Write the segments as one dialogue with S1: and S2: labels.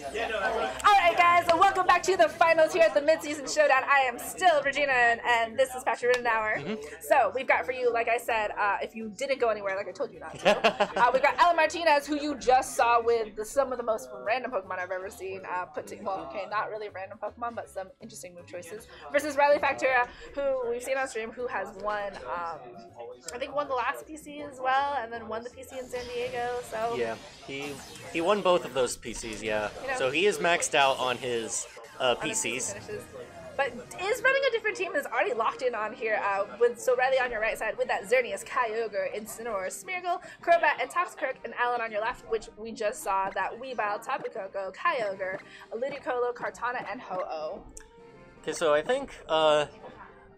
S1: Alright guys, so welcome back to the finals here at the Midseason Showdown. I am still Regina, and this is Factura Hour. So, we've got for you, like I said, if you didn't go anywhere, like I told you not to, we've got Allan Martinez, who you just saw with some of the most random Pokemon I've ever seen, not really random Pokemon, but some interesting move choices, versus Riley Factura, who we've seen on stream, who has won, I think won the last PC as well, and then won the PC in San Diego, so...
S2: Yeah, he won both of those PCs, yeah.
S1: You know,
S2: so he is maxed out on his PCs.
S1: But is running a different team is already locked in on here. So Riley on your right side with that Xerneas, Kyogre, Incineroar, Smeargle, Crobat, and Toxicroak, and Allan on your left, which we just saw that Weavile, Tapu Koko, Kyogre, Ludicolo, Kartana, and Ho-Oh.
S2: Okay, so I think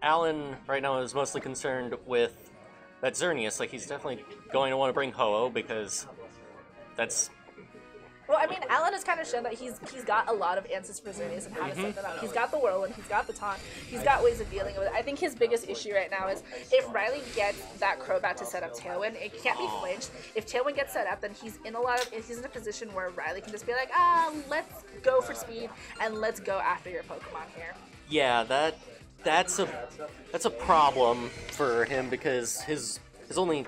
S2: Allan right now is mostly concerned with that Xerneas. Like, he's definitely going to want to bring Ho-Oh because that's...
S1: Well, I mean, Allan has kind of shown that he's got a lot of answers for Xerneas and how to set them up. He's got the Whirlwind, he's got the Taunt, he's got ways of dealing with it. I think his biggest issue right now is if Riley gets that Crobat to set up Tailwind, it can't be flinched. If Tailwind gets set up, then he's in a position where Riley can just be like, let's go for speed and let's go after your Pokemon here.
S2: Yeah, that's a problem for him because his only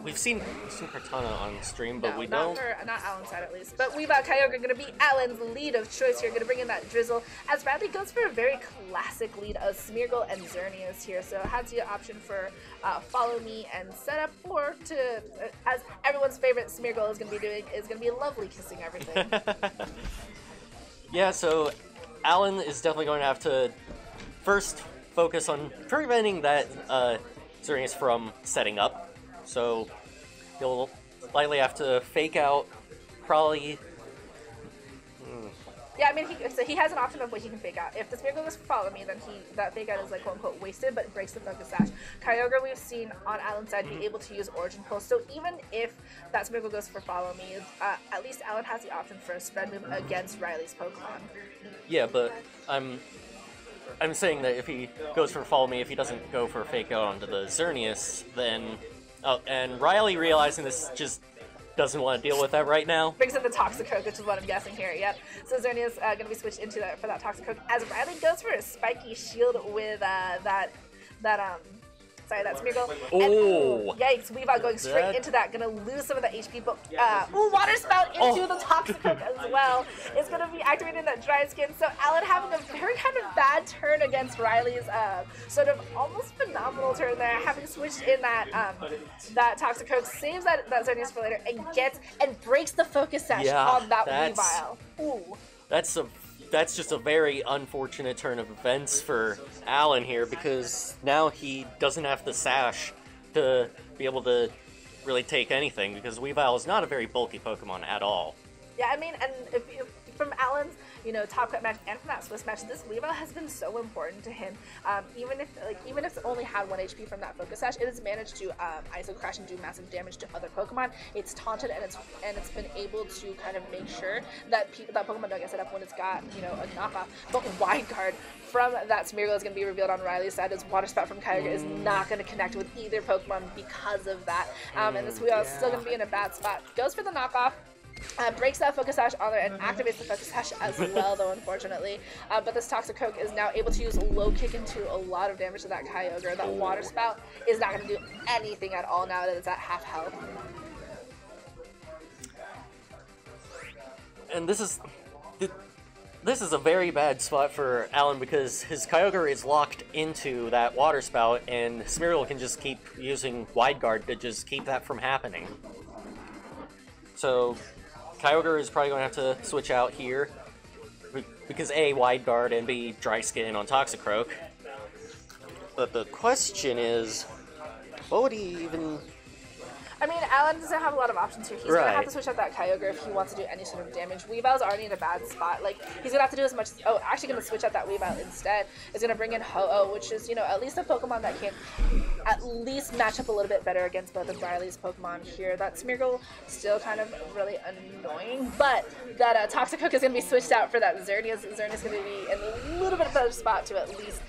S2: we've seen Kartana on stream, but we don't.
S1: Not Allan's side at least. But Weavile, Kyogre going to be Allan's lead of choice here. Going to bring in that Drizzle as Riley goes for a very classic lead of Smeargle and Xerneas here. So has the option for follow me and set up, or to as everyone's favorite Smeargle is going to be doing is going to be lovely kissing everything.
S2: Yeah. So Allan is definitely going to have to first focus on preventing that Xerneas from setting up. So he'll likely have to fake out, probably.
S1: Yeah, I mean, he has an option of what he can fake out. If the Smeargle goes for follow me, then that fake out is like quote unquote wasted, but it breaks the Focus Sash. Kyogre we've seen on Allan's side be able to use Origin Pulse, so even if that Smeargle goes for follow me, at least Allan has the option for a spread move against Riley's Pokemon.
S2: Yeah, but I'm saying that if he goes for follow me, if he doesn't go for fake out onto the Xerneas, then and Riley realizing this just doesn't want to deal with that right now.
S1: Brings in the Toxicroak, which is what I'm guessing here. Yep. So Xerneas going to be switched into that for that Toxicroak as Riley goes for a spiky shield with that Smeargle.
S2: Oh!
S1: And, yikes, Weavile going straight into that. Gonna lose some of the HP, but Water Spout into the Toxicroak as well. It's gonna be activating that Dry Skin. So Allan having a very kind of bad turn against Riley's sort of almost phenomenal turn there, having switched in that Toxicroak, saves that Xerneas for later, and breaks the Focus Sash on that Weavile. Ooh.
S2: That's just a very unfortunate turn of events for Allan here, because now he doesn't have the Sash to be able to really take anything, because Weavile is not a very bulky Pokemon at all.
S1: Yeah, I mean, and from Allan's, top cut match and from that Swiss match, this Weavile has been so important to him. Even if it's only had 1 HP from that Focus Sash, it has managed to ISO Crash and do massive damage to other Pokemon. It's taunted and it's been able to kind of make sure that Pokemon don't get set up when it's got a knockoff. But Wide Guard from that Smeargle is going to be revealed on Riley's side as Water Spout from Kyogre is not going to connect with either Pokemon because of that. And this Weavile is still going to be in a bad spot. Goes for the knockoff. Breaks that Focus Sash on there and activates the Focus Sash as well, though, unfortunately. But this Toxicroak is now able to use Low Kick into a lot of damage to that Kyogre. That Water Spout is not going to do anything at all now that it's at half health.
S2: And this is a very bad spot for Allan, because his Kyogre is locked into that Water Spout, and Smeargle can just keep using Wide Guard to just keep that from happening. So Kyogre is probably going to have to switch out here, because A, Wide Guard, and B, Dry Skin on Toxicroak. But the question is, what would he even...
S1: I mean, Allan doesn't have a lot of options here. He's going to have to switch out that Kyogre if he wants to do any sort of damage. Weavile's already in a bad spot. Like, he's going to have to do as much... Oh, actually going to switch out that Weavile instead. Is going to bring in Ho-Oh, which is, at least a Pokemon that can at least match up a little bit better against both of Riley's Pokemon here. That Smeargle still kind of really annoying, but that Toxicroak is going to be switched out for that Xerneas. Xerneas is going to be in a little bit of a better spot to at least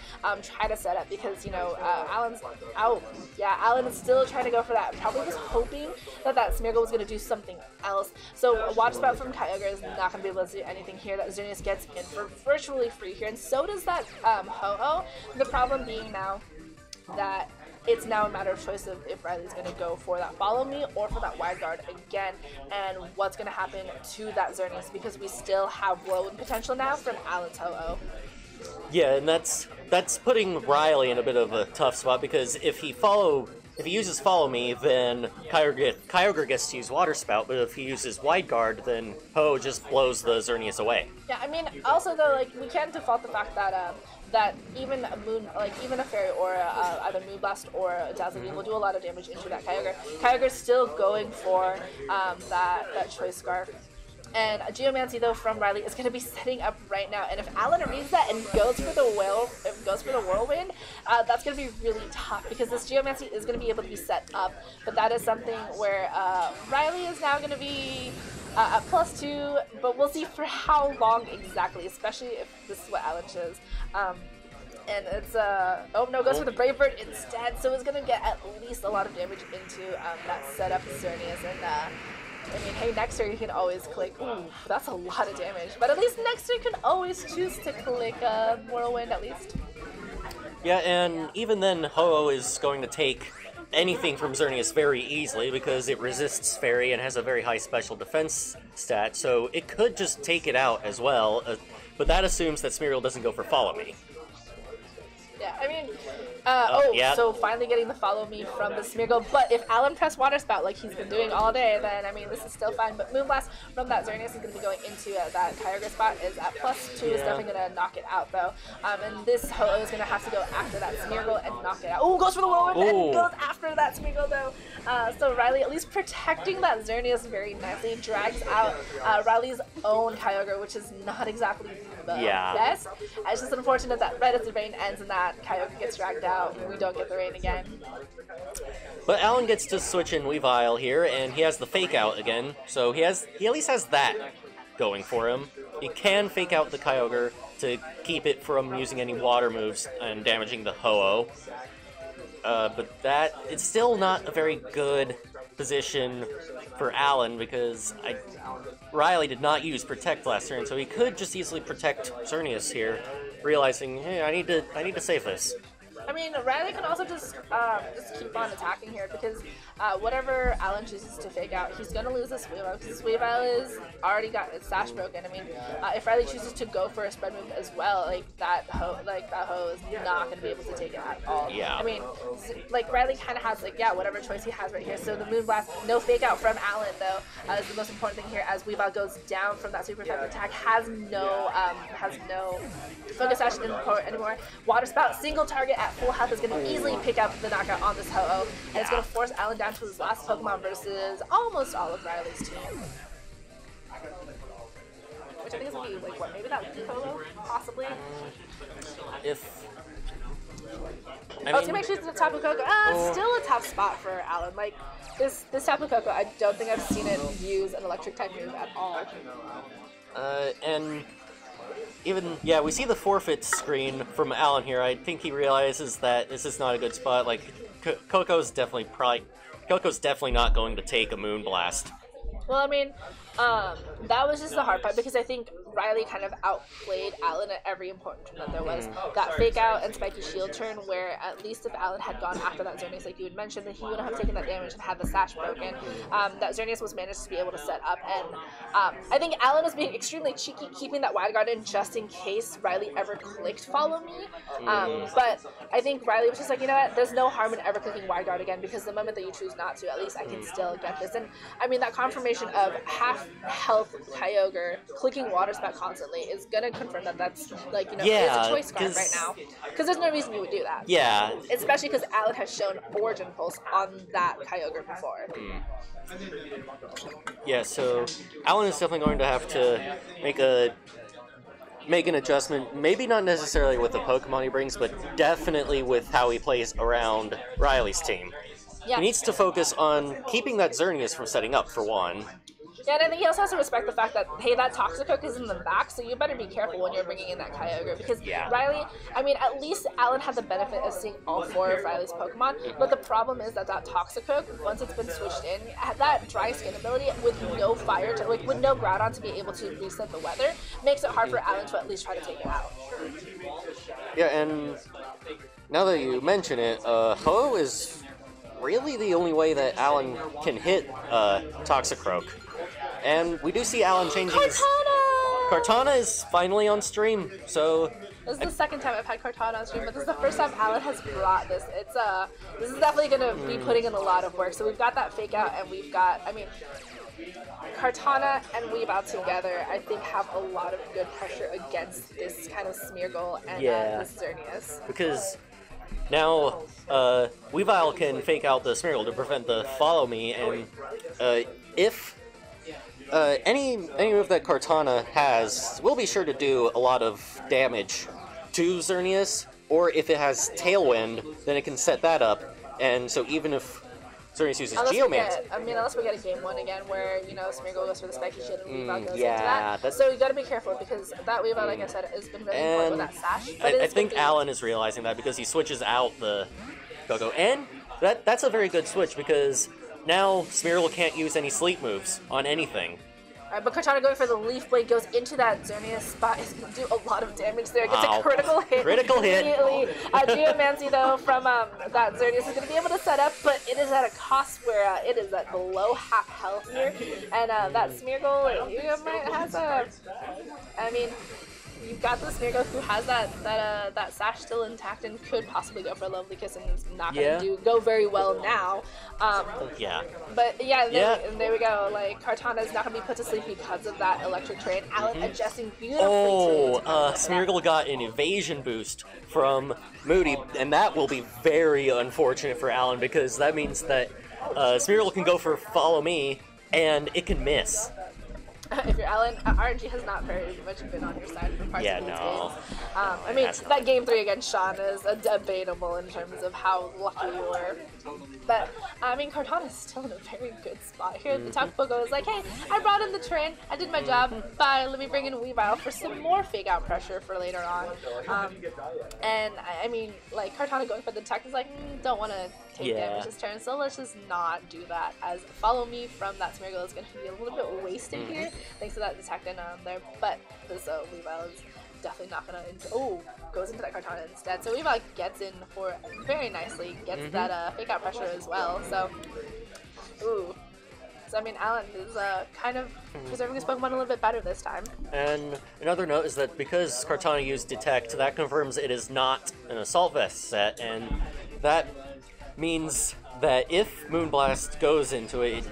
S1: try to set up because, you know, Allan's out. Yeah, Allan is still trying to go for that. Probably was hoping that Smeargle was going to do something else. So Water Spout from Kyogre is not going to be able to do anything here. That Xerneas gets in for virtually free here, and so does that Ho-Oh. The problem being now that it's now a matter of choice of if Riley's going to go for that Follow Me or for that Wide Guard again, and what's going to happen to that Xerneas, because we still have Whirlwind potential now from Allan's Ho-Oh.
S2: Yeah, and that's putting Riley in a bit of a tough spot, because if he uses Follow Me, then Kyogre gets to use Water Spout, but if he uses Wide Guard, then Ho just blows the Xerneas away.
S1: Yeah, I mean, also though, like, we can't default the fact that that even a Fairy Aura, either Moonblast or a Dazzling Beam will do a lot of damage into that Kyogre. Kyogre's still going for that Choice Scarf. And a Geomancy though from Riley is going to be setting up right now, and if Allan reads that and goes for the Whirlwind, that's going to be really tough, because this Geomancy is going to be able to be set up. But that is something where Riley is now going to be at +2, but we'll see for how long exactly, especially if this is what Allan chose. And it's oh no, goes for the Brave Bird instead, so it's going to get at least a lot of damage into that setup Xerneas. And I mean, hey, next turn you can always click. Ooh, that's a lot of damage. But at least next turn you can always choose to click Whirlwind, at least.
S2: Yeah, and even then, Ho-Oh is going to take anything from Xerneas very easily, because it resists Fairy and has a very high special defense stat, so it could just take it out as well. But that assumes that Smeargle doesn't go for Follow Me.
S1: Yeah, I mean,
S2: yeah.
S1: So finally getting the Follow Me from the Smeargle, but if Allan pressed Water Spout like he's been doing all day, then, I mean, this is still fine. But Moonblast from that Xerneas is going to be going into that Kyogre spot, is at +2, is definitely going to knock it out, though. And this Ho-Oh is going to have to go after that Smeargle and knock it out. Oh, goes for the Whirlwind and goes after that Smeargle, though. So Riley at least protecting that Xerneas very nicely, drags out Riley's own Kyogre, which is not exactly the best. It's just unfortunate that right as the rain ends and that Kyogre gets dragged out, we don't get the rain again.
S2: But Allan gets to switch in Weavile here, and he has the Fake Out again, so he at least has that going for him. He can Fake Out the Kyogre to keep it from using any water moves and damaging the Ho-Oh. But it's still not a very good position for Allan, because Riley did not use Protect last turn, so he could just easily protect Xerneas here, realizing, hey, I need to save this.
S1: I mean, Riley can also just keep on attacking here, because whatever Allan chooses to Fake Out, he's going to lose this Weavile, because this Weavile is already got its Sash broken. I mean, if Riley chooses to go for a spread move as well, that Ho is not going to be able to take it at all.
S2: Yeah.
S1: I mean, like, Riley kind of has, whatever choice he has right here. So the Moonblast, no Fake Out from Allan, though, is the most important thing here, as Weavile goes down from that super effective attack, has no Focus Sash anymore. Water Spout, single target at full health, is going to easily pick up the knockout on this Ho-Oh, and it's going to force Allan down to his last Pokemon versus almost all of Riley's team. Which I think is going to be, maybe that Ho-Oh, possibly? It's going to choose the Tapu Koko. Still a tough spot for Allan. This Tapu Koko, I don't think I've seen it use an electric type move at all.
S2: And we see the forfeit screen from Allan here. I think he realizes that this is not a good spot. Coco's definitely not going to take a Moonblast.
S1: Well, I mean, that was just the hard part, because I think Riley kind of outplayed Allan at every important turn that there was. That Fake Out and Spiky Shield turn, where at least if Allan had gone after that Xerneas, like you had mentioned, that he wouldn't have taken that damage and had the Sash broken. That Xerneas was managed to be able to set up, and I think Allan was being extremely cheeky, keeping that Wide Guard in just in case Riley ever clicked Follow Me. But I think Riley was just like, you know what, there's no harm in ever clicking Wide Guard again, because the moment that you choose not to, at least I can still get this. And I mean, that confirmation of half health Kyogre clicking Water Spout constantly is gonna confirm that that's it's a choice card right now, because there's no reason you would do that.
S2: Yeah,
S1: especially because Allan has shown Origin Pulse on that Kyogre before.
S2: Yeah, so Allan is definitely going to have to make an adjustment, maybe not necessarily with the Pokemon he brings, but definitely with how he plays around Riley's team.
S1: Yeah.
S2: He needs to focus on keeping that Xerneas from setting up, for one.
S1: Yeah, and I think he also has to respect the fact that, hey, that Toxic is in the back, so you better be careful when you're bringing in that Kyogre, because Riley, I mean, at least Allan had the benefit of seeing all 4 of Riley's Pokemon, but the problem is that Toxic, once it's been switched in, had that dry skin ability with no fire, with no Groudon to be able to reset the weather, makes it hard for Allan to at least try to take it out.
S2: Yeah, and now that you mention it, Ho is really the only way that Allan can hit Toxicroak. And we do see Allan changing his... Kartana is finally on stream, so...
S1: This is the second time I've had Kartana on stream, but this is the first time Allan has brought this. This is definitely going to be putting in a lot of work. So we've got that fake out, and we've got, I mean, Kartana and Weavile together, I think, have a lot of good pressure against this kind of Smeargle and this Xerneas.
S2: Because now Weavile can fake out the Smeargle to prevent the Follow Me, and if any move that Kartana has will be sure to do a lot of damage to Xerneas, or if it has Tailwind, then it can set that up, and so even if Xerneas uses Geomancy.
S1: Unless we get a game 1 again where, Smeargle goes for the spiky shield and Weavile goes into that. So you gotta be careful, because that Weavile, like I said, has been really important with that sash. But
S2: I think Allan is realizing that, because he switches out the Go-Go, and that's a very good switch, because now Smeargle can't use any sleep moves on anything.
S1: Alright, but Kartana going for the Leaf Blade goes into that Xerneas spot. Is going to do a lot of damage there. Gets a critical hit.
S2: Critical hit.
S1: Immediately. Geomancy, though, from that Xerneas is going to be able to set up, but it is at a cost where it is at below half health here. And that Smeargle, has a... I mean... You've got the Smeargle who has that sash still intact and could possibly go for a Lovely Kiss, and is not going to go very well now. But there we go. Like, Kartana is not going to be put to sleep because of that electric train. Allan adjusting beautifully.
S2: Smeargle got an evasion boost from Moody, and that will be very unfortunate for Allan, because that means that Smeargle can go for Follow Me, and it can miss.
S1: If you're Allan, RNG has not very much been on your side for parts of these games. That game 3 against Sean is debatable in terms of how lucky you were. But, Kartana is still in a very good spot here. The top Pogo is like, hey, I brought in the train, I did my job, bye, let me bring in Weavile for some more fake out pressure for later on. Kartana going for the tech is like, don't want to take damage this turn, so let's just not do that, as Follow Me from that Smeargle is going to be a little bit wasted here, thanks to that detect in there, but this Weavile is definitely not going to, goes into that Kartana instead, so Weavile gets in for very nicely, gets that fake out pressure as well, so, So, Allan is kind of preserving his Pokemon a little bit better this time.
S2: And another note is that because Kartana used Detect, that confirms it is not an Assault Vest set, and that means that if Moonblast goes into it, it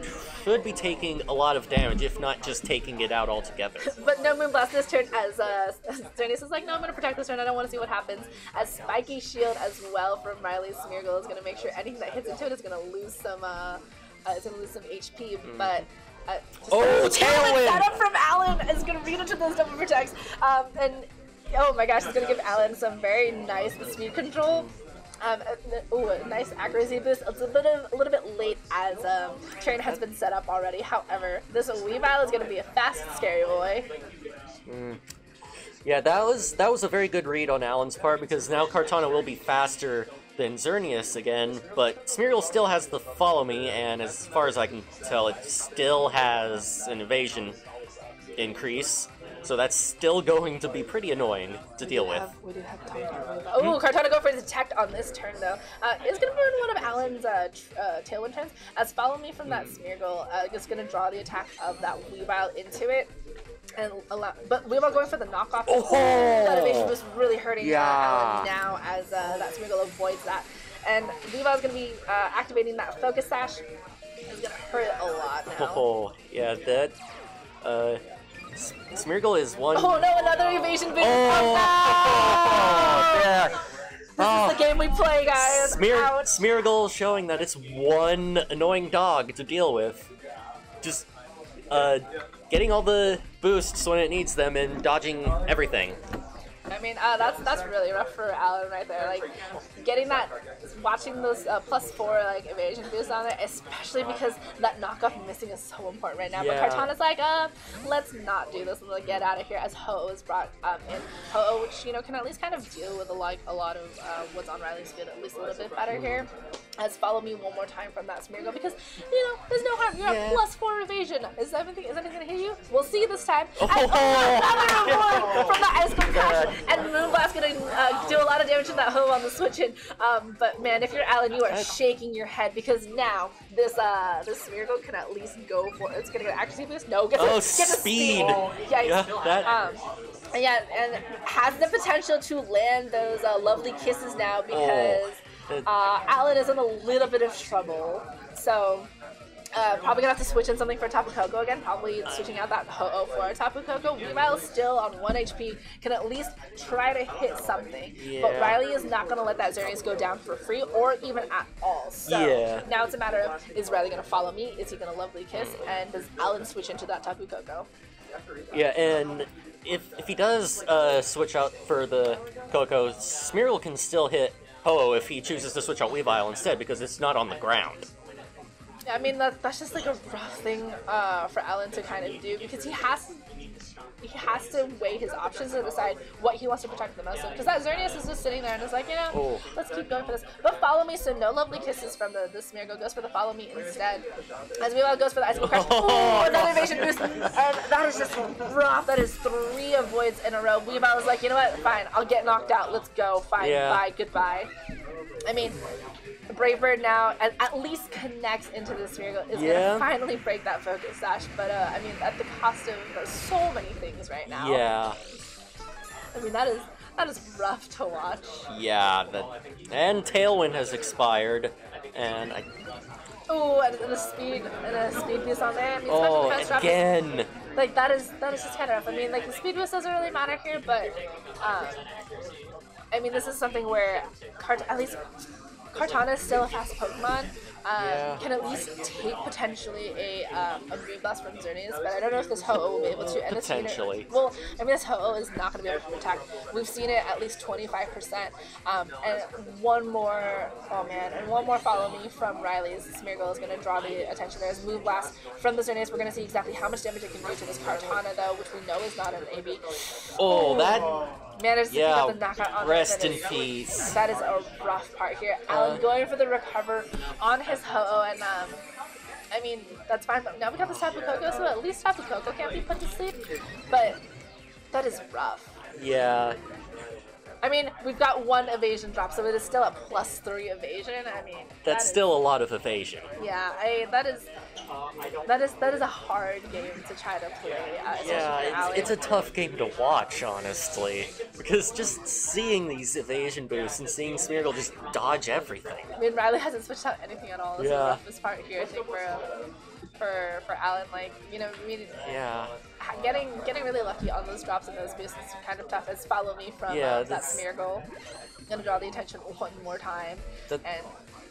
S2: should be taking a lot of damage, if not just taking it out altogether.
S1: But no Moonblast this turn, as Xerneas is like, no, I'm going to protect this turn, I don't want to see what happens. As Spiky Shield as well from Riley's Smeargle is going to make sure anything that hits into it is going to lose some HP, but...
S2: Tailwind!
S1: Setup from Allan is going to read into those double protects, and oh my gosh, it's going to give Allan some very nice speed control. A nice accuracy boost. It's a little bit late, as train has been set up already. However, this Weavile is going to be a fast, scary boy.
S2: Yeah, that was a very good read on Allan's part, because now Kartana will be faster than Xerneas again, but Smeargle still has the Follow Me, and as far as I can tell, it still has an evasion increase, so that's still going to be pretty annoying to deal with.
S1: We do have time to Kartana go for Detect on this turn, though. It's going to ruin one of Allan's Tailwind turns, as Follow Me from that Smeargle is going to draw the attack of that Weavile into it. But Weavile going for the knockoff. That evasion was really hurting Allan now, as that Smeargle avoids that. And Weavile is going to be activating that Focus Sash. It's going to hurt a lot now.
S2: That... Smeargle is one...
S1: Oh no, another evasion boost! This is the game we play, guys!
S2: Smeargle showing that it's one annoying dog to deal with. Just, getting all the boosts when it needs them and dodging everything.
S1: I mean, that's really rough for Allan right there. Like, getting that, watching those +4 like evasion boosts on it, especially because that knockoff missing is so important right now.
S2: Yeah.
S1: But Kartana's like, let's not do this. Let's get out of here. As Ho-Oh is brought in. Ho-Oh, which can at least kind of deal with a lot of what's on Riley's field at least a little bit better here. As follow me one more time from that Smeargle because there's no harm. You're at +4 evasion. Is anything gonna hit you? We'll see this time. And, another reward from the Ice Cream Crash, and Moonblast gonna do a lot of damage to that Ho on the switch in. But man, if you're Allan, you are shaking your head because now this Smeargle can at least go for it's gonna get an accuracy boost. No, get the speed. Yikes. And has the potential to land those lovely kisses now because Allan is in a little bit of trouble. So probably gonna have to switch in something for Tapu Koko again. Probably switching out that Ho-Oh for Tapu Koko. Weavile still on 1 HP, can at least try to hit something.
S2: Yeah.
S1: But Riley is not gonna let that Xerneas go down for free or even at all. So now it's a matter of, is Riley gonna follow me? Is he gonna lovely kiss? And does Allan switch into that Tapu Koko?
S2: Yeah, and if he does switch out for the Koko, Smeargle can still hit Ho-Oh if he chooses to switch out Weavile instead because it's not on the ground.
S1: I mean, that's just like a rough thing for Allan to kind of do because he has to weigh his options and decide what he wants to protect the most of. Because that Xerneas is just sitting there and is like, let's keep going for this. But follow me, so no lovely kisses from the Smeargle, goes for the follow me instead. As Weavile goes for the Ice Cream Crash. Another evasion boost. And that is just rough. That is 3 avoids in a row. Weavile is like, you know what? Fine, I'll get knocked out. Let's go. Fine, bye, goodbye. I mean, Brave Bird now at least connects into the Smeargle, is gonna finally break that focus dash, but I mean at the cost of so many things right now.
S2: Yeah.
S1: I mean that is rough to watch.
S2: Yeah, and Tailwind has expired, and and
S1: a speed boost on there. I mean,
S2: again.
S1: Like that is just kind of rough. I mean, like the speed boost doesn't really matter here, but I mean this is something where at least Kartana is still a fast Pokemon, can at least take potentially a Moonblast from Xerneas, but I don't know if this Ho-Oh will be able to. And
S2: Potentially.
S1: This Ho-Oh is not going to be able to attack. We've seen it at least 25%, and one more follow me from Riley's Smeargle is going to draw the attention. There's Moonblast from the Xerneas. We're going to see exactly how much damage it can do to this Kartana, though, which we know is not an AB. Managed to pick up the knockout on
S2: rest in peace.
S1: That is a rough part here. Allan going for the recover on his Ho-Oh, and I mean that's fine. But now we got the Tapu Koko, so at least Tapu Koko can't be put to sleep. But that is rough.
S2: Yeah.
S1: I mean, we've got 1 evasion drop, so it is still a +3 evasion. I mean,
S2: that's still a lot of evasion.
S1: Yeah, that is a hard game to try to play.
S2: It's a tough game to watch, honestly, because just seeing these evasion boosts and seeing Smeargle just dodge everything.
S1: I mean, Riley hasn't switched out anything at all. This is the roughest part here, I think, for Allan. Like, getting really lucky on those drops and those boosts is kind of tough. As follow me from that Smeargle. Gonna draw the attention one more time.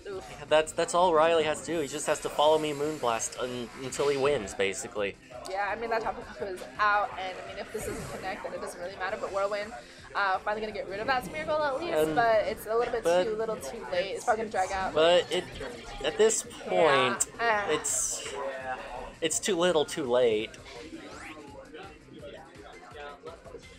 S1: Oof.
S2: That's all Riley has to do. He just has to follow me Moonblast until he wins, basically.
S1: Yeah, I mean, that Tapu Koko is out, and I mean, if this doesn't connect, then it doesn't really matter. But Whirlwind, finally gonna get rid of that Smeargle at least, but it's a little bit too late. It's probably gonna drag out.
S2: But at this point, it's too little, too late.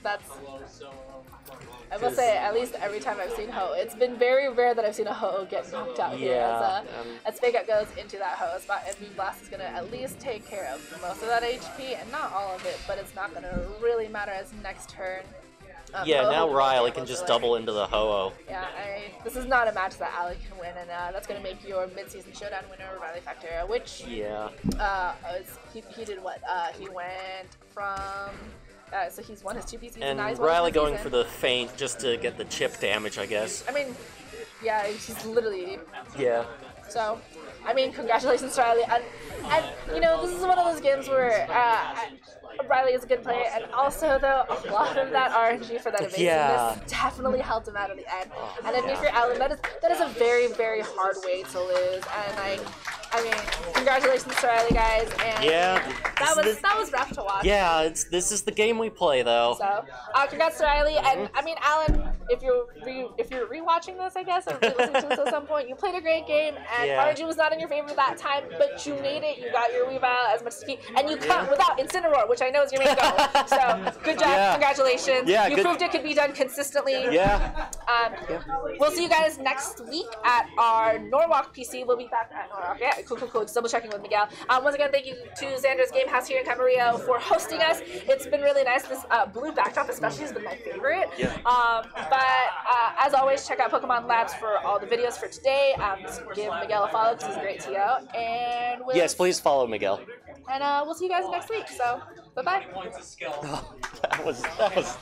S1: I will say, at least every time I've seen Ho, it's been very rare that I've seen a Ho get knocked out here. As Fake Out goes into that Ho spot, and Moonblast is going to at least take care of most of that HP, and not all of it, but it's not going to really matter as next turn.
S2: Now Riley can just double into the Ho-Oh.
S1: Yeah, this is not a match that Allan can win, and that's going to make your Midseason Showdown winner Riley Factura, which he did what? He went from... so he's won his 2 PCs
S2: and
S1: now he's
S2: Riley going for the feint just to get the chip damage, I guess.
S1: I mean, yeah, he's literally...
S2: Yeah.
S1: So, I mean, congratulations to Riley. And this is one of those games where Riley is a good player, and also, though, a lot of that RNG for that evasiveness definitely helped him out at the end. And I mean, for Allan, that is a very, very hard way to lose. And I mean, congratulations to Riley, guys. And
S2: Yeah,
S1: that was rough to watch.
S2: yeah. This is the game we play, though.
S1: So, congrats to Riley. And I mean, Allan, if you're rewatching this, I guess, or listening to this at some point, you played a great game, and RNG was not in your favor that time, but you made it. You got your Weavile as much as you can, and you cut without Incineroar, which I know is your main goal. So, good job. Congratulations.
S2: Yeah,
S1: you proved it could be done consistently.
S2: Yeah.
S1: We'll see you guys next week at our Norwalk PC. We'll be back at Norwalk. Yeah, cool. Just double checking with Miguel. Once again, thank you to Xander's Game House here in Camarillo for hosting us. It's been really nice. This blue backdrop especially has been my favorite. But as always, check out Pokemon Labs for all the videos for today. Just give Miguel a follow because he's a great TO. And
S2: Yes, please follow Miguel.
S1: And we'll see you guys next week. So, bye-bye.
S2: Oh, that was